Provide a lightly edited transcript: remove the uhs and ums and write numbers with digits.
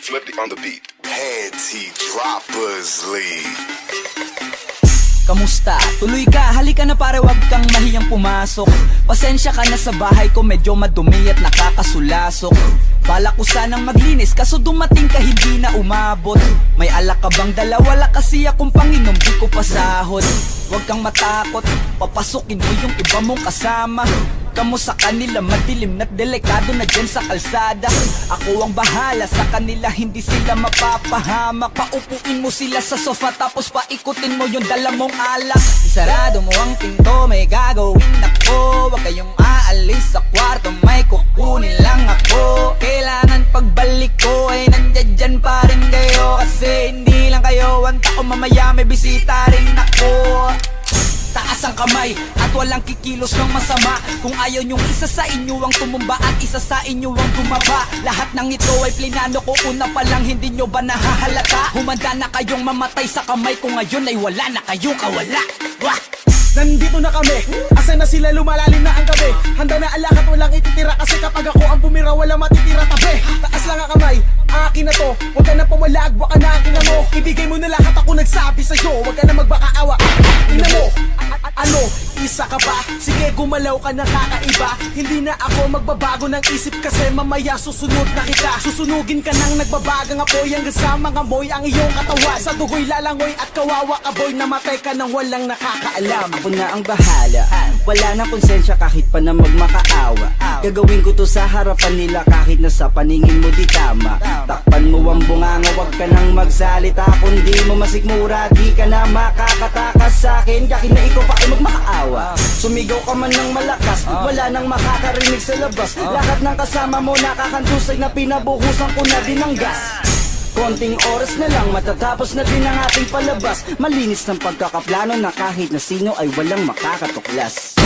Flippy on the beat. Panty droppers lead. Kamusta? Tuloy ka, halika na pare, wag kang mahiyang pumasok. Pasensya ka na sa bahay ko, medyo madumi at nakakasulasok. Balak ko sanang maglinis, kaso dumating ka hindi na umabot. May alak ka bang dala? Wala kasi akong panginom, di ko pasahod. Wag kang matakot, papasukin mo yung iba mong kasama. Kamu sa kanila, madilim na't delikado na dyan sa kalsada. Ako ang bahala sa kanila, hindi sila mapapahamak. Paupuin mo sila sa sofa, tapos paikutin mo yung dala mong alak. Isarado mo ang pinto, may gagawin ako. Huwag kayong aalis sa kwarto, may kukunin lang ako. Kailangan pagbalik ko ay nandyan dyan pa rin kayo. Kasi hindi lang kayo ang tao, mamaya may bisita rin ako. Taas ang kamay at walang kikilos ng masama. Kung ayaw nyong isa sa inyo ang tumumba at isa sa inyo ang tumaba. Lahat ng ito ay plinano ko una pa lang, hindi nyo ba nahahalata? Humanda na kayong mamatay sa kamay ko, ngayon ay wala na kayong kawala. Wah! Nandito na kami, asa na sila, lumalalim na ang gabi. Handa na alak at walang ititira, kasi kapag ako ang bumira wala matitira tabi. Taas lang ang kamay, akin na to. Huwag ka na pumalag, baka na akin na mo. Ibigay mo na lahat, ako nagsabi sa'yo. Huwag ka na magbakaawa, ina mo. Ano, isa ka ba? Sige, gumalaw ka na kakaiba. Hindi na ako magbabago ng isip, kasi mamaya susunod na kita. Susunugin ka ng nagbabagang apoy, hanggang sa mga moy ang iyong katawan. Sa dugoy lalangoy at kawawa ka boy, namatay ka nang walang nakakaalam. Ako na ang bahala, wala na konsensya kahit pa na magmakaawa. Gagawin ko to sa harapan nila kahit na sa paningin mo di tama. Takpan mo ang bunganga, wag ka nang magsalita. Kung di mo masikmura, di ka na makakatakas sa akin. Kahit na ikaw pa ay magmakaawa. Sumigaw ka man ng malakas, wala nang makakarinig sa labas. Lahat ng kasama mo nakakantusay na pinabuhusan ko na din ng gas. Konting oras na lang, matatapos na din ang ating palabas. Malinis ng pagkakaplano na kahit na sino ay walang makakatuklas.